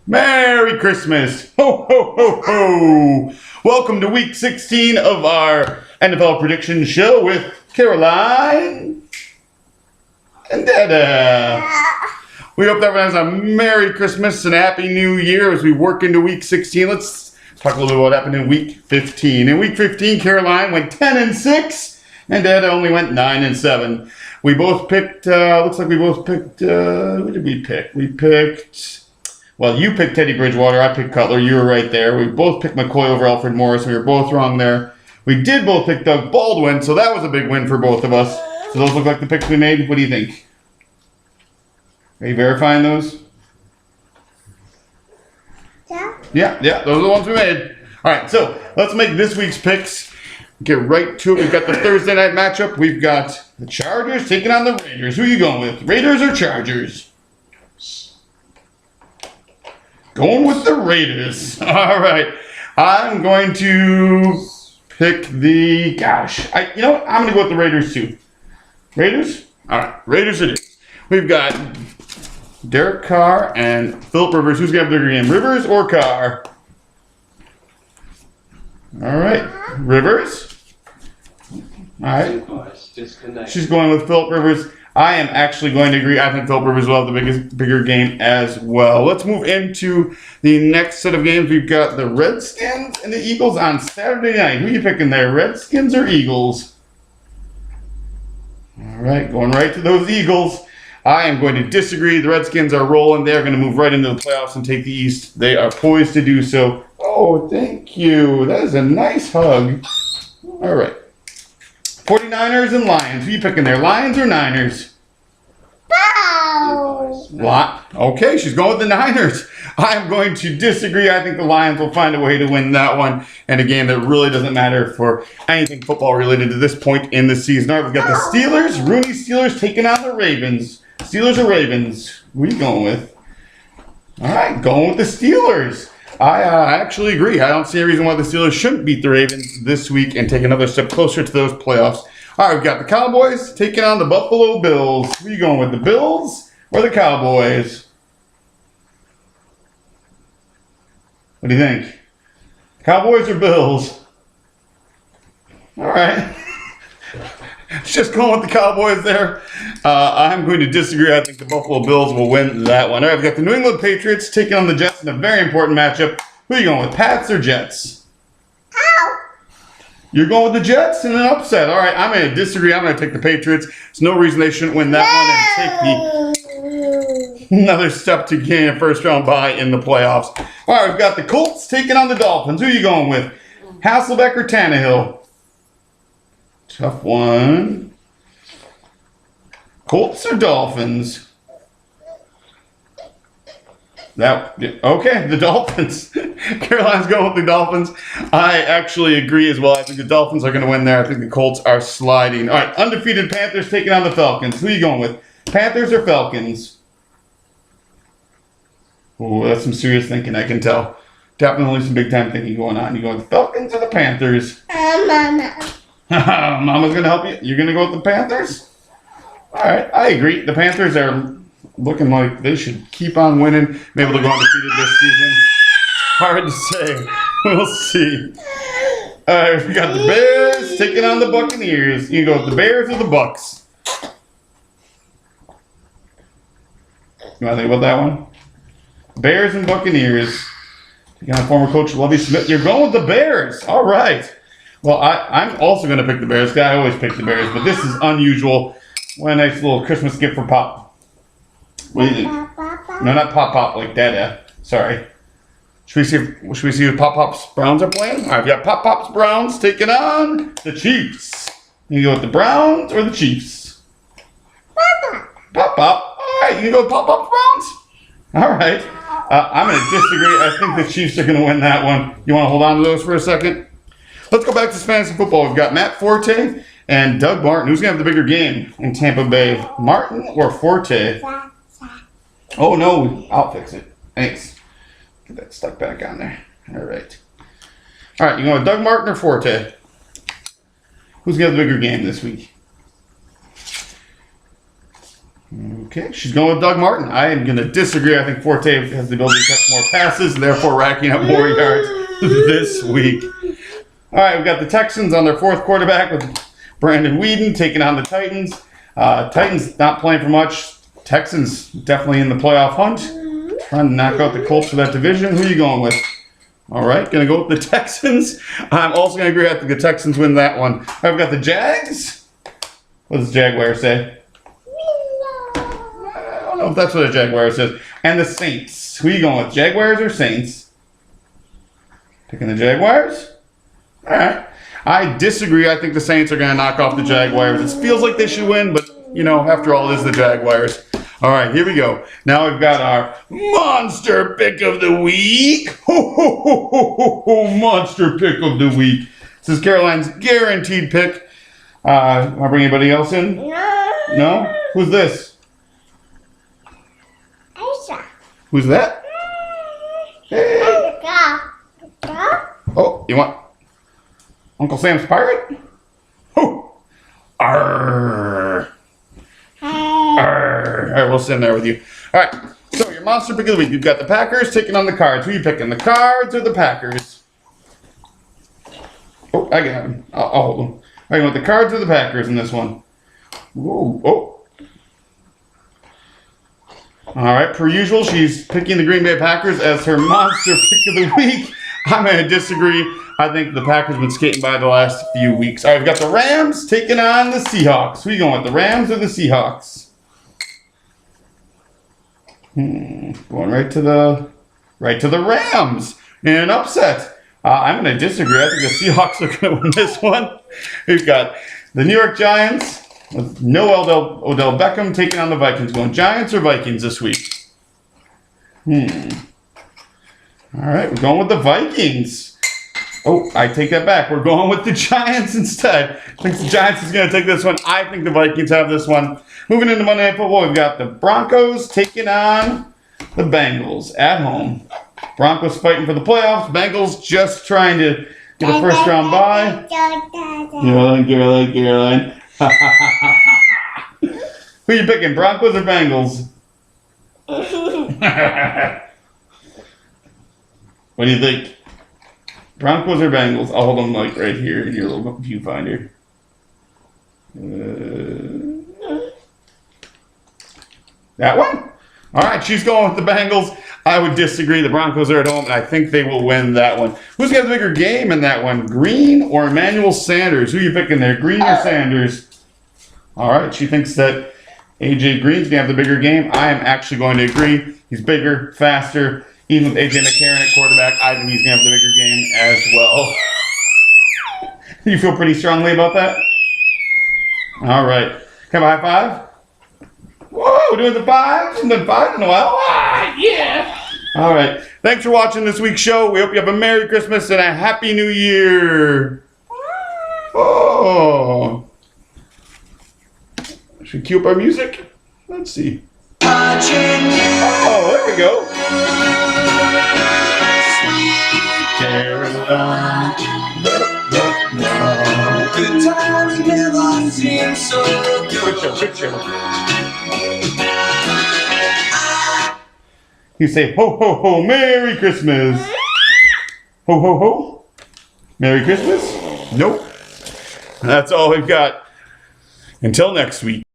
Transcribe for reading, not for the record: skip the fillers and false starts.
Merry Christmas! Ho, ho, ho, ho! Welcome to week 16 of our NFL prediction show with Caroline and Dada. We hope everyone has a Merry Christmas and Happy New Year as we work into week 16. Let's talk a little bit about what happened in week 15. In week 15, Caroline went 10-6 and Dada only went 9-7. We both picked, looks like we both picked, who did we pick? We picked... Well, you picked Teddy Bridgewater, I picked Cutler, you were right there. We both picked McCoy over Alfred Morris, we were both wrong there. We did both pick Doug Baldwin, so that was a big win for both of us. So those look like the picks we made. What do you think? Are you verifying those? Yeah, those are the ones we made. All right, so let's make this week's picks. Get right to it. We've got the Thursday night matchup. We've got the Chargers taking on the Raiders. Who are you going with, Raiders or Chargers? Going with the Raiders. All right. I'm going to pick the... you know what? I'm going to go with the Raiders too. Raiders? All right. Raiders it is. We've got Derek Carr and Philip Rivers. Who's going to have the bigger game? Rivers or Carr? All right. Rivers. All right. She's going with Philip Rivers. I am actually going to agree. I think Philip Rivers will have the bigger game as well. Let's move into the next set of games. We've got the Redskins and the Eagles on Saturday night. Who are you picking there, Redskins or Eagles? All right, going right to those Eagles. I am going to disagree. The Redskins are rolling. They're going to move right into the playoffs and take the East. They are poised to do so. Oh, thank you. That is a nice hug. All right. 49ers and Lions. Who are you picking there, Lions or Niners? What? Okay, she's going with the Niners. I'm going to disagree. I think the Lions will find a way to win that one. And a game that really doesn't matter for anything football related to this point in the season. All right, we've got the Steelers, Rooney Steelers taking on the Ravens. Steelers or Ravens? Who are you going with? All right, going with the Steelers. I actually agree. I don't see a reason why the Steelers shouldn't beat the Ravens this week and take another step closer to those playoffs. All right, we've got the Cowboys taking on the Buffalo Bills. Who are you going with, the Bills or the Cowboys? What do you think? Cowboys or Bills? All right. Just going with the Cowboys there. I'm going to disagree. I think the Buffalo Bills will win that one. All right, we've got the New England Patriots taking on the Jets in a very important matchup. Who are you going with, Pats or Jets? You're going with the Jets in an upset. All right, I'm going to disagree. I'm going to take the Patriots. There's no reason they shouldn't win that one and take another step to gain a first-round bye in the playoffs. All right, we've got the Colts taking on the Dolphins. Who are you going with, Hasselbeck or Tannehill? Tough one. Colts or Dolphins? Okay, the Dolphins. Caroline's going with the Dolphins. I actually agree as well. I think the Dolphins are going to win there. I think the Colts are sliding. All right, undefeated Panthers taking on the Falcons. Who are you going with, Panthers or Falcons? Oh, that's some serious thinking, I can tell. Definitely some big-time thinking going on. You going with the Falcons or the Panthers? Mama. Mama's going to help you. You're going to go with the Panthers? All right, I agree. The Panthers are looking like they should keep on winning. Maybe they'll go undefeated this season. Hard to say. We'll see. All right, we got the Bears taking on the Buccaneers. You go with the Bears or the Bucks? You want to think about that one? Bears and Buccaneers. Taking on former coach Lovie Smith. You're going with the Bears. All right. Well, I'm also going to pick the Bears. I always pick the Bears, but this is unusual. What a nice little Christmas gift for Pop. What do you think? No, not Pop, like Dada. Sorry. Should we see who Pop's Browns are playing? All right, we got Pop's Browns taking on the Chiefs. You go with the Browns or the Chiefs? Pop. All right, you can go with Pop's Browns? All right. I'm going to disagree. I think the Chiefs are going to win that one. You want to hold on to those for a second? Let's go back to fantasy football. We've got Matt Forte and Doug Martin. Who's going to have the bigger game in Tampa Bay? Martin or Forte? Oh, no. I'll fix it. Thanks. Get that stuck back on there. All right. All right, you going with Doug Martin or Forte? Who's going to have the bigger game this week? Okay, she's going with Doug Martin. I am going to disagree. I think Forte has the ability to catch more passes, therefore racking up more yards this week. All right, we've got the Texans on their fourth quarterback with Brandon Weeden taking on the Titans. Titans not playing for much. Texans definitely in the playoff hunt. Trying to knock out the Colts for that division. Who are you going with? All right, going to go with the Texans. I'm also going to agree. I think the Texans win that one. I've got the Jags. What does the Jaguar say? I don't know if that's what a Jaguar says. And the Saints. Who are you going with, Jaguars or Saints? Picking the Jaguars? All right. I disagree. I think the Saints are going to knock off the Jaguars. It feels like they should win, but, you know, after all, it is the Jaguars. All right, here we go. Now we've got our monster pick of the week. Ho, ho, ho, ho, ho, ho. Monster pick of the week. This is Caroline's guaranteed pick. Want to bring anybody else in? No? Who's this? Who's that? Hey. Oh, you want Uncle Sam's pirate? Oh. Arr. Arr. All right, we'll sit there with you. All right, so your monster pick of the week. You've got the Packers taking on the Cards. Who are you picking, the Cards or the Packers? Oh, I got him. I'll hold them. All right, you want the Cards or the Packers in this one? Whoa, oh. All right, per usual, she's picking the Green Bay Packers as her monster pick of the week. I'm going to disagree. I think the Packers have been skating by the last few weeks. All right, we've got the Rams taking on the Seahawks. Who are you going with, the Rams or the Seahawks? Going right to the Rams in an upset. I'm going to disagree. I think the Seahawks are going to win this one. We've got the New York Giants with no Odell Beckham taking on the Vikings. Going Giants or Vikings this week? All right, we're going with the Vikings. Oh, I take that back. We're going with the Giants instead. I think the Giants is going to take this one. I think the Vikings have this one. Moving into Monday Night Football, we've got the Broncos taking on the Bengals at home. Broncos fighting for the playoffs. Bengals just trying to get a first round bye. Caroline. Who are you picking, Broncos or Bengals? What do you think? Broncos or Bengals? I'll hold them like right here in your little viewfinder. That one? All right, she's going with the Bengals. I would disagree. The Broncos are at home, and I think they will win that one. Who's got the bigger game in that one? Green or Emmanuel Sanders? Who are you picking there, Green or Sanders? All right, she thinks that A.J. Green's going to have the bigger game. I am actually going to agree. He's bigger, faster. Even with A.J. McCarron at quarterback, I think he's going to have the bigger game as well. You feel pretty strongly about that? All right. Can I have a high five? Whoa, doing the fives? We've done fives in a while. Ah, yeah. All right. Thanks for watching this week's show. We hope you have a Merry Christmas and a Happy New Year. Oh. Should we cue up our music? Let's see. Oh, there we go. Caroline. Good times never seem so good. Picture. You say, ho, ho, ho, Merry Christmas. Ho, ho, ho. Merry Christmas? Nope. That's all we've got. Until next week.